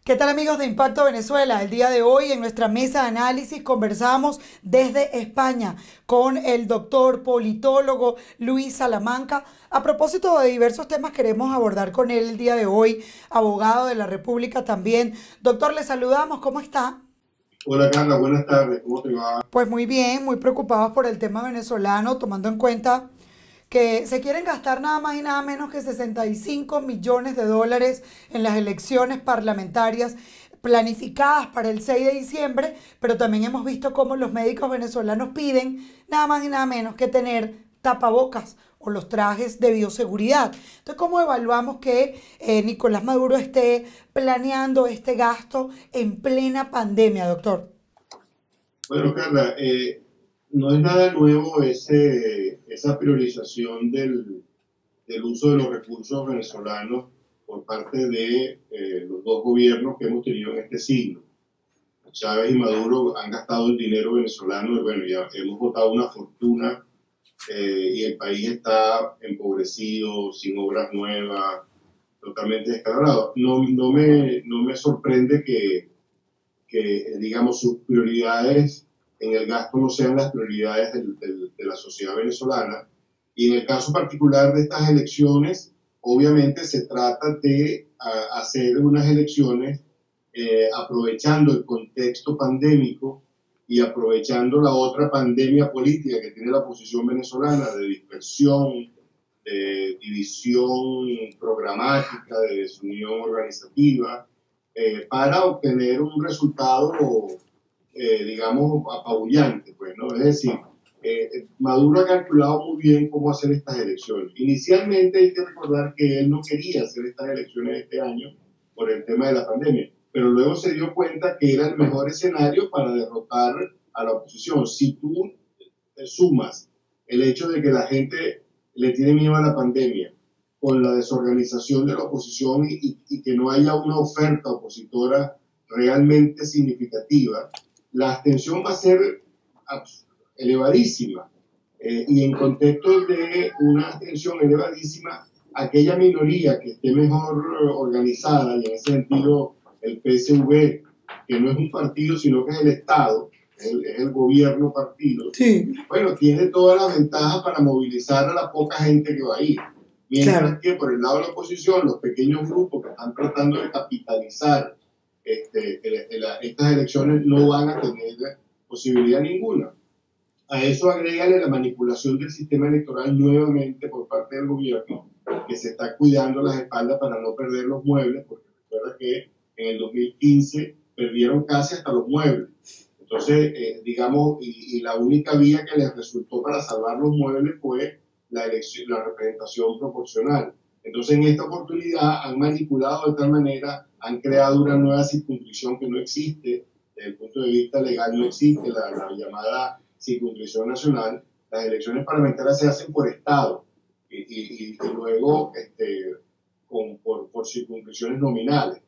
¿Qué tal amigos de Impacto Venezuela? El día de hoy en nuestra mesa de análisis conversamos desde España con el doctor politólogo Luis Salamanca. A propósito de diversos temas queremos abordar con él el día de hoy, abogado de la República también. Doctor, le saludamos, ¿cómo está? Hola Carla, buenas tardes, ¿cómo te va? Pues muy bien, muy preocupados por el tema venezolano, tomando en cuenta que se quieren gastar nada más y nada menos que 65 millones de dólares en las elecciones parlamentarias planificadas para el 6 de diciembre, pero también hemos visto cómo los médicos venezolanos piden nada más y nada menos que tener tapabocas o los trajes de bioseguridad. Entonces, ¿cómo evaluamos que Nicolás Maduro esté planeando este gasto en plena pandemia, doctor? Bueno Carla, no es nada nuevo esa priorización del uso de los recursos venezolanos por parte de los dos gobiernos que hemos tenido en este siglo. Chávez y Maduro han gastado el dinero venezolano y bueno, ya hemos votado una fortuna y el país está empobrecido, sin obras nuevas, totalmente descalabrado. No me sorprende que, digamos, sus prioridades en el gasto no sean las prioridades de la sociedad venezolana. Y en el caso particular de estas elecciones, obviamente se trata de hacer unas elecciones aprovechando el contexto pandémico y aprovechando la otra pandemia política que tiene la oposición venezolana de dispersión, de división programática, de desunión organizativa, para obtener un resultado, digamos, apabullante, pues, ¿no? Es decir, Maduro ha calculado muy bien cómo hacer estas elecciones. Inicialmente hay que recordar que él no quería hacer estas elecciones este año por el tema de la pandemia, pero luego se dio cuenta que era el mejor escenario para derrotar a la oposición. Si tú sumas el hecho de que la gente le tiene miedo a la pandemia, con la desorganización de la oposición y que no haya una oferta opositora realmente significativa, la abstención va a ser elevadísima. Y en contexto de una abstención elevadísima, aquella minoría que esté mejor organizada, y en ese sentido el PSV, que no es un partido, sino que es el Estado, es el gobierno partido, Sí, bueno, tiene todas las ventajas para movilizar a la poca gente que va a ir. Mientras claro. que por el lado de la oposición, los pequeños grupos que están tratando de capitalizar estas elecciones no van a tener posibilidad ninguna. A eso agrégale la manipulación del sistema electoral nuevamente por parte del gobierno, que se está cuidando las espaldas para no perder los muebles, porque recuerda que en el 2015 perdieron casi hasta los muebles. Entonces, digamos, y la única vía que les resultó para salvar los muebles fue la representación proporcional. Entonces, en esta oportunidad han manipulado de tal manera, han creado una nueva circunscripción que no existe, desde el punto de vista legal no existe, la llamada circunscripción nacional. Las elecciones parlamentarias se hacen por estado y luego por circunscripciones nominales.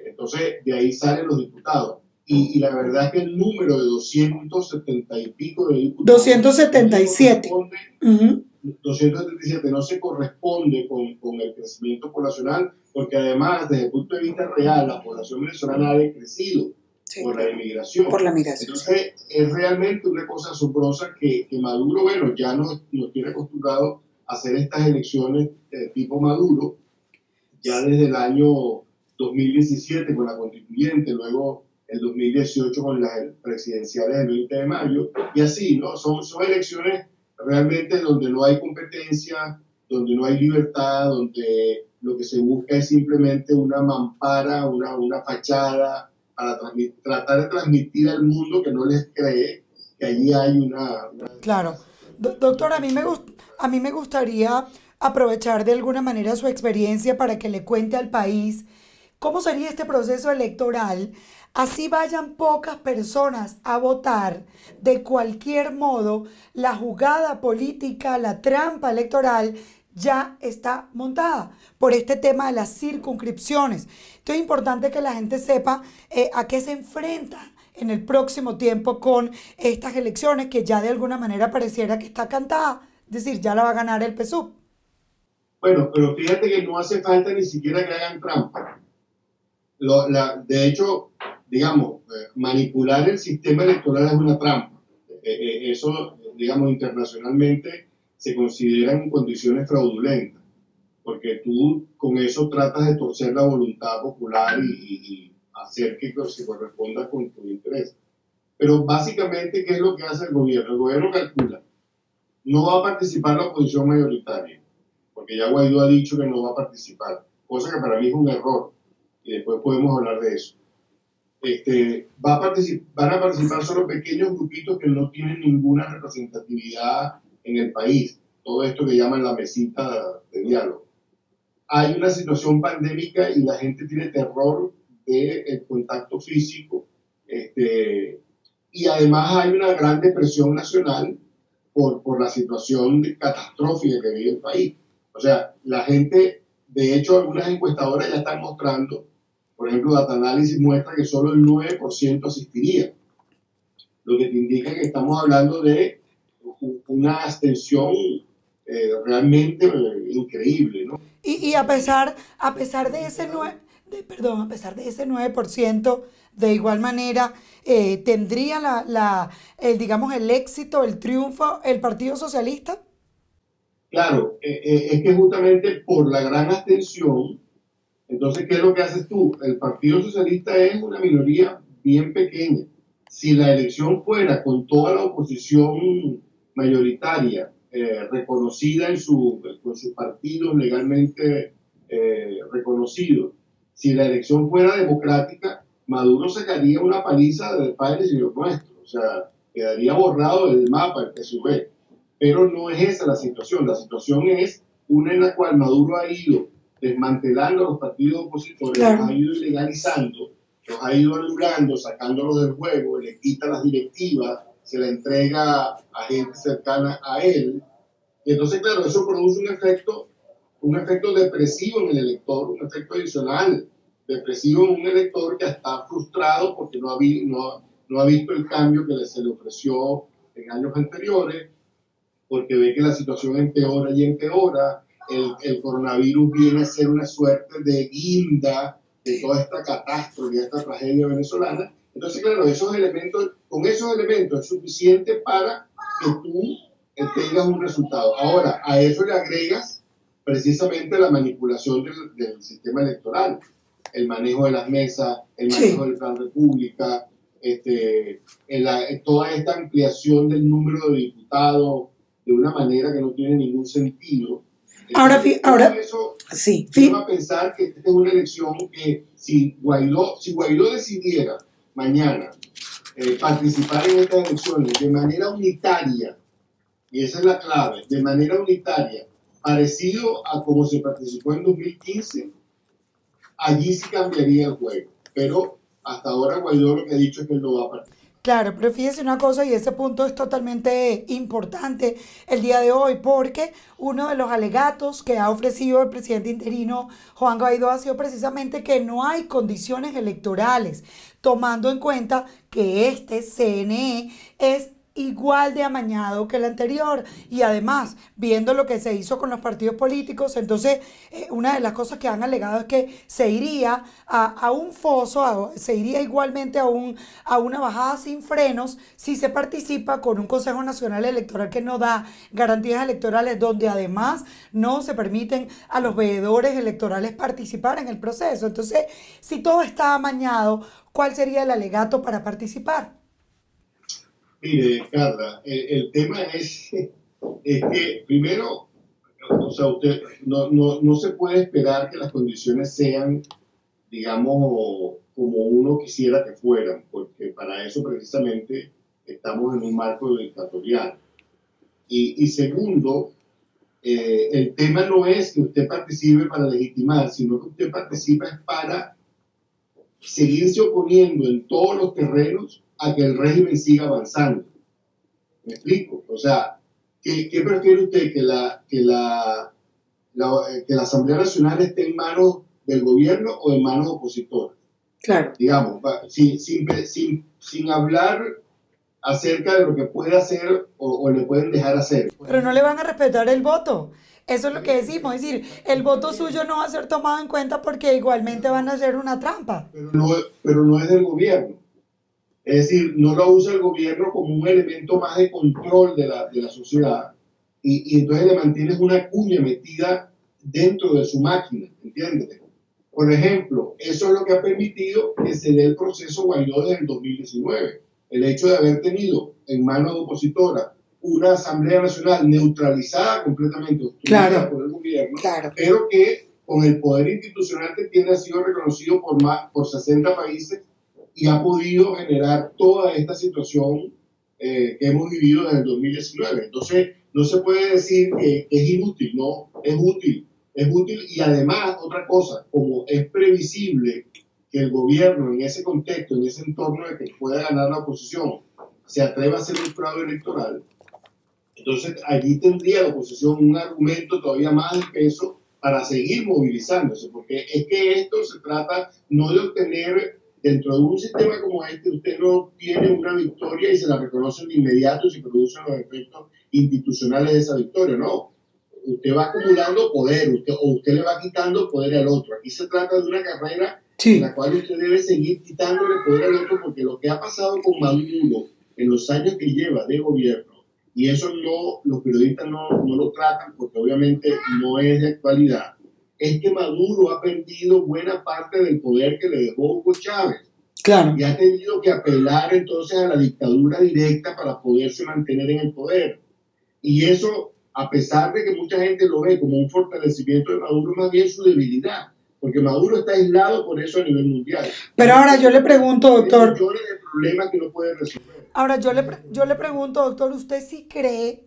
Entonces, de ahí salen los diputados. Y la verdad es que el número de 270 y pico de diputados no se 277. corresponde, Ujú. 277 no se corresponde con el crecimiento poblacional, porque además, desde el punto de vista real, la población venezolana ha decrecido Sí, por la claro. inmigración. Por la migración, sí. Entonces, es realmente una cosa asombrosa que Maduro, bueno, ya nos tiene acostumbrados a hacer estas elecciones tipo Maduro, ya desde el año 2017 con la constituyente, luego el 2018 con las presidenciales del 20 de mayo, y así, ¿no? Son elecciones realmente donde no hay competencia, donde no hay libertad, donde lo que se busca es simplemente una mampara, una fachada, para tratar de transmitir al mundo que no les cree que allí hay una. Claro. Doctor, a mí me gustaría aprovechar de alguna manera su experiencia para que le cuente al país cómo sería este proceso electoral. Así vayan pocas personas a votar, de cualquier modo, la jugada política, la trampa electoral ya está montada por este tema de las circunscripciones. Entonces es importante que la gente sepa a qué se enfrenta en el próximo tiempo con estas elecciones que ya de alguna manera pareciera que está cantada, es decir, ya la va a ganar el PSUV. Bueno, pero fíjate que no hace falta ni siquiera que hagan trampa. De hecho, digamos, manipular el sistema electoral es una trampa. Eso, digamos, internacionalmente se consideran condiciones fraudulentas, porque tú con eso tratas de torcer la voluntad popular y hacer que se corresponda con tu interés. Pero básicamente, ¿qué es lo que hace el gobierno? El gobierno calcula, no va a participar la oposición mayoritaria, porque ya Guaidó ha dicho que no va a participar, cosa que para mí es un error, y después podemos hablar de eso. Van a participar solo pequeños grupitos que no tienen ninguna representatividad en el país, todo esto que llaman la mesita de diálogo. Hay una situación pandémica y la gente tiene terror del contacto físico, y además hay una gran depresión nacional por la situación catastrófica que vive el país. O sea, la gente, de hecho, algunas encuestadoras ya están mostrando, por ejemplo, Data Analysis muestra que solo el 9% asistiría, lo que te indica que estamos hablando de una abstención realmente increíble, ¿no? Y a pesar de ese 9%, de igual manera, ¿tendría digamos, el éxito, el triunfo, el Partido Socialista? Claro, es que justamente por la gran abstención, entonces, ¿qué es lo que haces tú? El Partido Socialista es una minoría bien pequeña. Si la elección fuera con toda la oposición mayoritaria reconocida con sus partidos legalmente reconocidos, si la elección fuera democrática, Maduro sacaría una paliza del Padre Señor Nuestro, o sea, quedaría borrado del mapa el PSUV. Pero no es esa la situación es una en la cual Maduro ha ido desmantelando a los partidos opositores, Claro. los ha ido ilegalizando, los ha ido anulando, sacándolos del juego, le quita las directivas, se la entrega a gente cercana a él. Y entonces, claro, eso produce un efecto depresivo en el elector, un efecto adicional depresivo en un elector que está frustrado porque no ha visto el cambio que se le ofreció en años anteriores, porque ve que la situación empeora y empeora. El coronavirus viene a ser una suerte de guinda de toda esta catástrofe, de esta tragedia venezolana. Entonces, claro, con esos elementos es suficiente para que tú tengas un resultado. Ahora, a eso le agregas precisamente la manipulación del sistema electoral, el manejo de las mesas, el manejo del plan república, toda esta ampliación del número de diputados de una manera que no tiene ningún sentido. Ahora eso sí, lleva a pensar que esta es una elección que si Guaidó decidiera mañana participar en estas elecciones de manera unitaria, y esa es la clave, de manera unitaria, parecido a como se participó en 2015, allí sí cambiaría el juego. Pero hasta ahora Guaidó lo que ha dicho es que él no va a participar. Claro, pero fíjese una cosa, y ese punto es totalmente importante el día de hoy, porque uno de los alegatos que ha ofrecido el presidente interino Juan Guaidó ha sido precisamente que no hay condiciones electorales, tomando en cuenta que este CNE es igual de amañado que el anterior y además viendo lo que se hizo con los partidos políticos, entonces una de las cosas que han alegado es que se iría a un foso, se iría igualmente a una bajada sin frenos si se participa con un Consejo Nacional Electoral que no da garantías electorales, donde además no se permiten a los veedores electorales participar en el proceso. Entonces, si todo está amañado, ¿cuál sería el alegato para participar? Mire, Carla, el tema es que primero, o sea, no se puede esperar que las condiciones sean, digamos, como uno quisiera que fueran, porque para eso precisamente estamos en un marco dictatorial. Y segundo, el tema no es que usted participe para legitimar, sino que usted participa es para seguirse oponiendo en todos los terrenos a que el régimen siga avanzando. ¿Me explico? O sea, ¿qué prefiere usted? ¿Que la Asamblea Nacional esté en manos del gobierno o en manos opositoras? Claro. Digamos, sin hablar acerca de lo que puede hacer o le pueden dejar hacer. Pero no le van a respetar el voto. Eso es lo que decimos, es decir, el voto suyo no va a ser tomado en cuenta porque igualmente van a hacer una trampa. pero no es del gobierno. Es decir, no lo usa el gobierno como un elemento más de control de la sociedad y entonces le mantienes una cuña metida dentro de su máquina, ¿entiendes? Por ejemplo, eso es lo que ha permitido que se dé el proceso Guaidó desde el 2019. El hecho de haber tenido en manos de opositora una Asamblea Nacional neutralizada completamente, obstruida por el gobierno, pero que con el poder institucional que tiene ha sido reconocido por 60 países y ha podido generar toda esta situación que hemos vivido desde el 2019. Entonces, no se puede decir que es inútil, no, es útil. Es útil y además, otra cosa, como es previsible que el gobierno en ese contexto, en ese entorno de que pueda ganar la oposición, se atreva a hacer un fraude electoral, entonces allí tendría la oposición un argumento todavía más de peso para seguir movilizándose, porque es que esto se trata no de obtener, dentro de un sistema como este, usted no tiene una victoria y se la reconocen de inmediato y se producen los efectos institucionales de esa victoria, no. Usted va acumulando poder, usted le va quitando poder al otro. Aquí se trata de una carrera en la cual usted debe seguir quitándole poder al otro, porque lo que ha pasado con Maduro en los años que lleva de gobierno, y eso no, los periodistas no lo tratan porque obviamente no es de actualidad, es que Maduro ha perdido buena parte del poder que le dejó Hugo Chávez. Y ha tenido que apelar entonces a la dictadura directa para poderse mantener en el poder. Y eso, a pesar de que mucha gente lo ve como un fortalecimiento de Maduro, más bien su debilidad, porque Maduro está aislado por eso a nivel mundial. Pero ahora yo le pregunto, doctor, millones de problemas que no puede resolver. Ahora yo le pregunto, doctor, ¿usted sí cree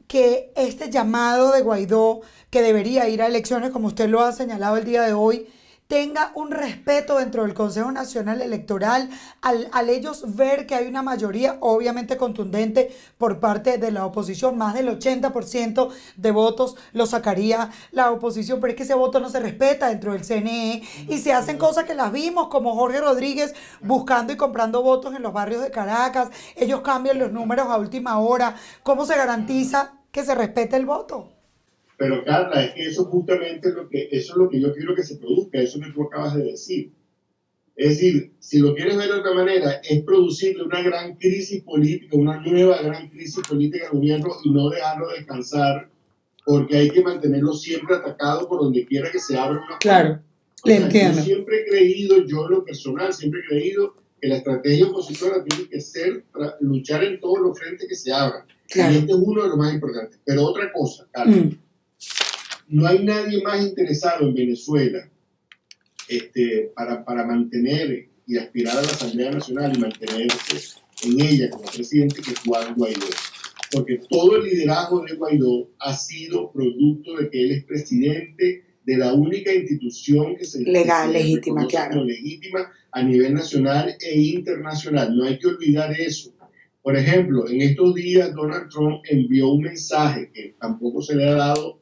que este llamado de Guaidó, que debería ir a elecciones, como usted lo ha señalado el día de hoy, tenga un respeto dentro del Consejo Nacional Electoral al ellos ver que hay una mayoría obviamente contundente por parte de la oposición? Más del 80% de votos lo sacaría la oposición, pero es que ese voto no se respeta dentro del CNE y se hacen cosas que las vimos, como Jorge Rodríguez buscando y comprando votos en los barrios de Caracas. Ellos cambian los números a última hora. ¿Cómo se garantiza que se respete el voto? Pero Carla, es que eso justamente eso es lo que yo quiero que se produzca, eso que tú acabas de decir. Es decir, si lo quieres ver de otra manera, es producirle una gran crisis política, una nueva gran crisis política al gobierno y no dejarlo descansar, porque hay que mantenerlo siempre atacado por donde quiera que se abra una. Claro, le entiendo. Yo siempre he creído, yo en lo personal, siempre he creído que la estrategia opositora tiene que ser luchar en todos los frentes que se abran. Claro. Y este es uno de los más importantes. Pero otra cosa, Carla. No hay nadie más interesado en Venezuela para mantener y aspirar a la Asamblea Nacional y mantenerse en ella como presidente que Juan Guaidó. Porque todo el liderazgo de Guaidó ha sido producto de que él es presidente de la única institución que se legítima, claro, legítima a nivel nacional e internacional. No hay que olvidar eso. Por ejemplo, en estos días Donald Trump envió un mensaje que tampoco se le ha dado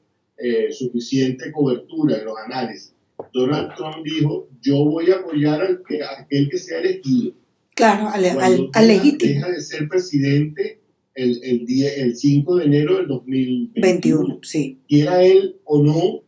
suficiente cobertura en los análisis. Donald Trump dijo: yo voy a apoyar a aquel que sea elegido. Claro, al legítimo. Deja de ser presidente el 5 de enero del 2021. Sí. Quiera él o no,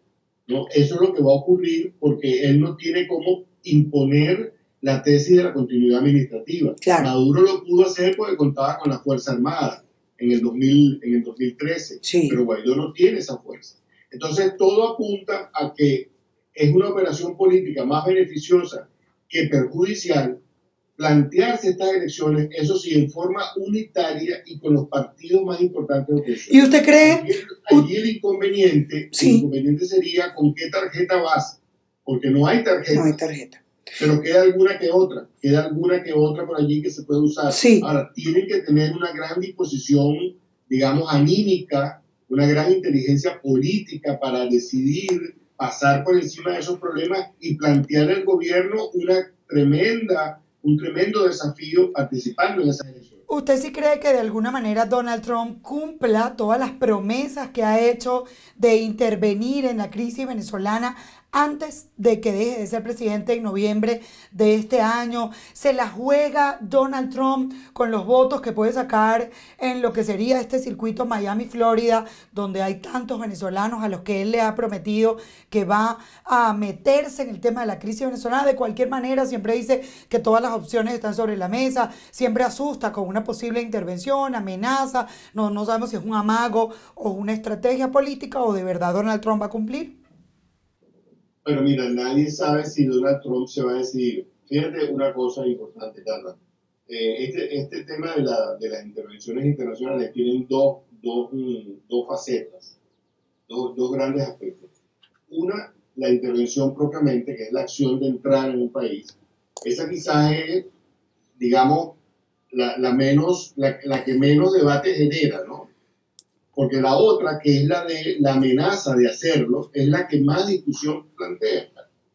eso es lo que va a ocurrir, porque él no tiene cómo imponer la tesis de la continuidad administrativa. Claro. Maduro lo pudo hacer porque contaba con la Fuerza Armada en el 2013, sí, pero Guaidó no tiene esa fuerza. Entonces todo apunta a que es una operación política más beneficiosa que perjudicial plantearse estas elecciones, eso sí, en forma unitaria y con los partidos más importantes de oposición. ¿Y usted cree? Allí el inconveniente sería con qué tarjeta vas, porque no hay tarjeta. No hay tarjeta. Pero queda alguna que otra por allí que se puede usar. Sí. Ahora, tienen que tener una gran disposición, digamos, anímica, una gran inteligencia política para decidir pasar por encima de esos problemas y plantear al gobierno un tremendo desafío participando en esas elecciones. ¿Usted sí cree que de alguna manera Donald Trump cumpla todas las promesas que ha hecho de intervenir en la crisis venezolana antes de que deje de ser presidente en noviembre de este año? ¿Se la juega Donald Trump con los votos que puede sacar en lo que sería este circuito Miami-Florida, donde hay tantos venezolanos a los que él le ha prometido que va a meterse en el tema de la crisis venezolana? De cualquier manera, siempre dice que todas las opciones están sobre la mesa, siempre asusta con una posible intervención, amenaza, no sabemos si es un amago o una estrategia política o de verdad Donald Trump va a cumplir. Pero mira, nadie sabe si Donald Trump se va a decidir. Fíjate una cosa importante, Carla. Este tema de las intervenciones internacionales tienen dos facetas, dos grandes aspectos. Una, la intervención propiamente, que es la acción de entrar en un país. Esa quizás es, digamos, la que menos debate genera, ¿no? Porque la otra, que es la de la amenaza de hacerlo, es la que más discusión plantea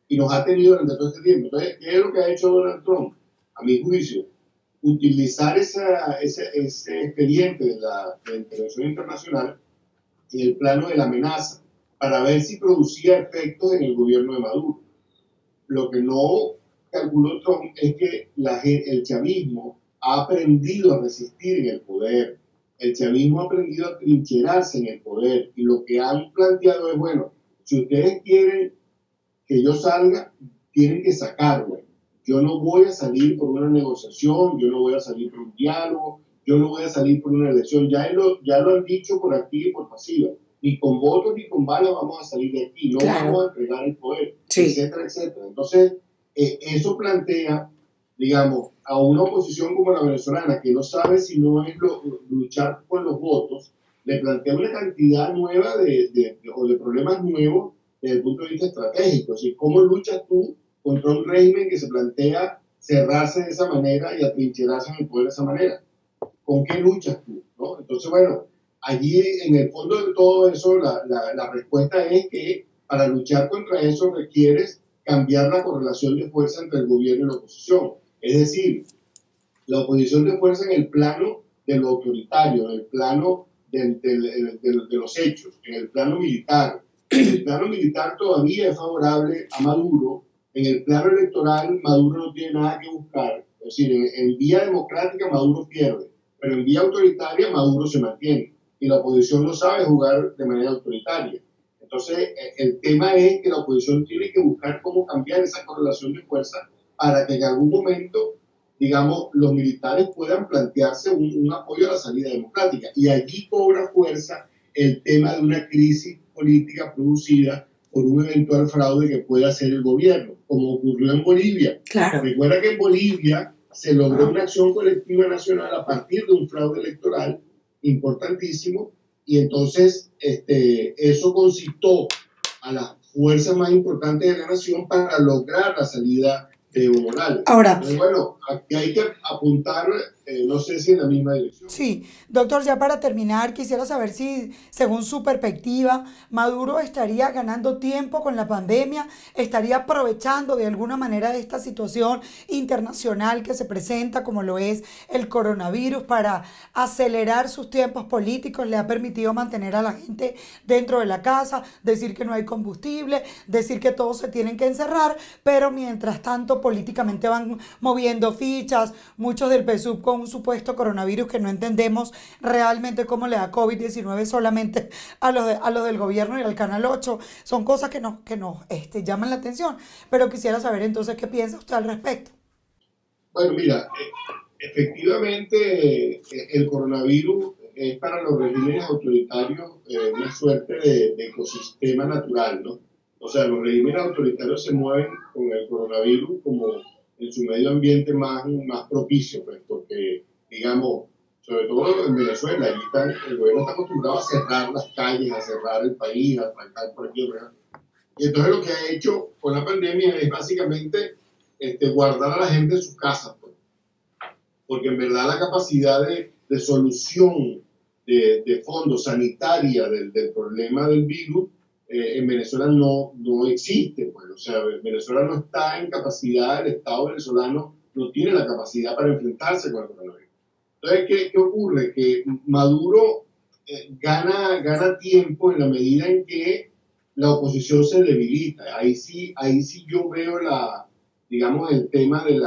y nos ha tenido durante todo este tiempo. Entonces, ¿qué es lo que ha hecho Donald Trump? A mi juicio, utilizar ese expediente de la intervención internacional en el plano de la amenaza para ver si producía efectos en el gobierno de Maduro. Lo que no calculó Trump es que el chavismo ha aprendido a resistir en el poder. El chavismo ha aprendido a trincherarse en el poder y lo que han planteado es, bueno, si ustedes quieren que yo salga, tienen que sacarme. Yo no voy a salir por una negociación, yo no voy a salir por un diálogo, yo no voy a salir por una elección. Ya lo han dicho por activa y por pasiva. Ni con votos ni con balas vamos a salir de aquí, no vamos a entregar el poder, etcétera, etcétera. Entonces, eso plantea, digamos, a una oposición como la venezolana, que no sabe si no es luchar por los votos, le plantea una cantidad nueva de problemas nuevos desde el punto de vista estratégico. Es decir, ¿cómo luchas tú contra un régimen que se plantea cerrarse de esa manera y atrincherarse en el poder de esa manera? ¿Con qué luchas tú? ¿No? Entonces, bueno, allí en el fondo de todo eso, la respuesta es que para luchar contra eso requieres cambiar la correlación de fuerza entre el gobierno y la oposición. Es decir, la oposición de fuerza en el plano de lo autoritario, en el plano de los hechos, en el plano militar. En el plano militar todavía es favorable a Maduro. En el plano electoral, Maduro no tiene nada que buscar. Es decir, en vía democrática, Maduro pierde. Pero en vía autoritaria, Maduro se mantiene. Y la oposición no sabe jugar de manera autoritaria. Entonces, el tema es que la oposición tiene que buscar cómo cambiar esa correlación de fuerza para que en algún momento, digamos, los militares puedan plantearse un apoyo a la salida democrática. Y allí cobra fuerza el tema de una crisis política producida por un eventual fraude que pueda hacer el gobierno, como ocurrió en Bolivia. Claro. Recuerda que en Bolivia se logró una acción colectiva nacional a partir de un fraude electoral importantísimo, y entonces eso concitó a las fuerzas más importantes de la nación para lograr la salida de Evo Morales. Ahora, entonces, bueno, aquí hay que apuntar, no sé si en la misma dirección. Sí, doctor, ya para terminar, quisiera saber si, según su perspectiva, Maduro estaría ganando tiempo con la pandemia, estaría aprovechando de alguna manera esta situación internacional que se presenta, como lo es el coronavirus, para acelerar sus tiempos políticos. Le ha permitido mantener a la gente dentro de la casa, decir que no hay combustible, decir que todos se tienen que encerrar, pero mientras tanto políticamente van moviendo fichas, muchos del PSUV con un supuesto coronavirus que no entendemos realmente cómo le da COVID-19 solamente a los del gobierno y al Canal 8. Son cosas que nos llaman la atención, pero quisiera saber entonces qué piensa usted al respecto. Bueno, mira, efectivamente el coronavirus es para los regímenes autoritarios una suerte de ecosistema natural, ¿no? O sea, los regímenes autoritarios se mueven con el coronavirus como en su medio ambiente más propicio, pues, porque, digamos, sobre todo en Venezuela, el gobierno está acostumbrado a cerrar las calles, a cerrar el país, a trancar por aquí, ¿verdad? Y entonces lo que ha hecho con la pandemia es básicamente guardar a la gente en sus casas, pues, porque en verdad la capacidad de solución de fondo sanitaria del problema del virus en Venezuela no existe, pues. O sea, Venezuela no está en capacidad, el Estado venezolano no tiene la capacidad para enfrentarse con el coronavirus. Entonces, ¿qué ocurre? Que Maduro gana tiempo en la medida en que la oposición se debilita. Ahí sí yo veo digamos, el tema del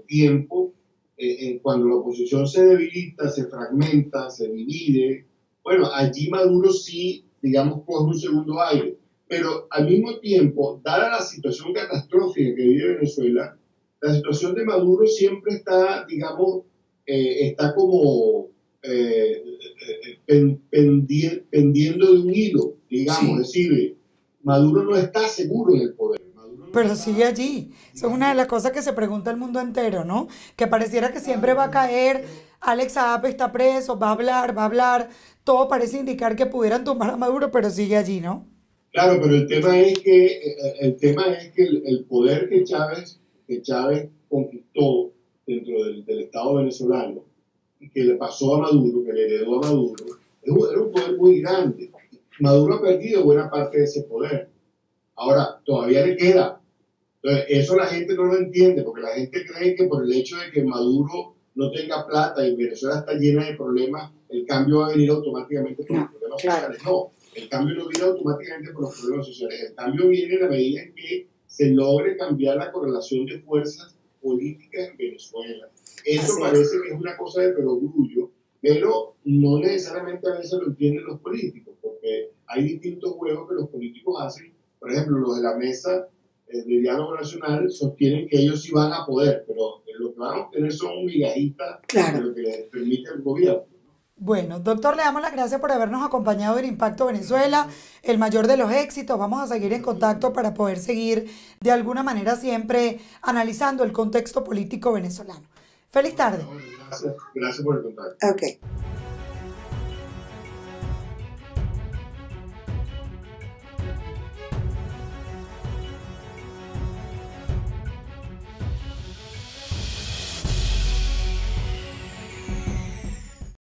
tiempo, cuando la oposición se debilita, se fragmenta, se divide. Bueno, allí Maduro sí, digamos, coge un segundo aire. Pero al mismo tiempo, dada la situación catastrófica que vive Venezuela, la situación de Maduro siempre está, digamos, está como pendiendo de un hilo, digamos, Sí. es decir, Maduro no está seguro en el poder. Maduro no Pero sigue está, allí. Eso es una de digamos, las cosas que se pregunta el mundo entero, ¿no? Que pareciera que siempre va a caer, Alex Saab está preso, va a hablar, va a hablar. Todo parece indicar que pudieran tumbar a Maduro, pero sigue allí, ¿no? claro, pero el tema es que el poder que Chávez conquistó dentro del Estado venezolano, y que le pasó a Maduro, que le heredó a Maduro, era un poder muy grande. Maduro ha perdido buena parte de ese poder. Ahora, todavía le queda. Entonces, eso la gente no lo entiende, porque la gente cree que por el hecho de que Maduro no tenga plata y Venezuela está llena de problemas, el cambio va a venir automáticamente por los No, problemas claro. sociales. No, el cambio no viene automáticamente por los problemas sociales. El cambio viene en la medida en que se logre cambiar la correlación de fuerzas políticas en Venezuela. Eso Así es. parece que es una cosa de perogrullo, pero no necesariamente a veces lo entienden los políticos, porque hay distintos juegos que los políticos hacen. Por ejemplo, los de la mesa de diálogo nacional sostienen que ellos sí van a poder, pero lo que van a obtener son migajitas de Claro. lo que les permite el gobierno. Bueno, doctor, le damos las gracias por habernos acompañado en Impacto Venezuela, el mayor de los éxitos. Vamos a seguir en contacto para poder seguir de alguna manera siempre analizando el contexto político venezolano. Feliz tarde. Gracias por el contacto. Ok.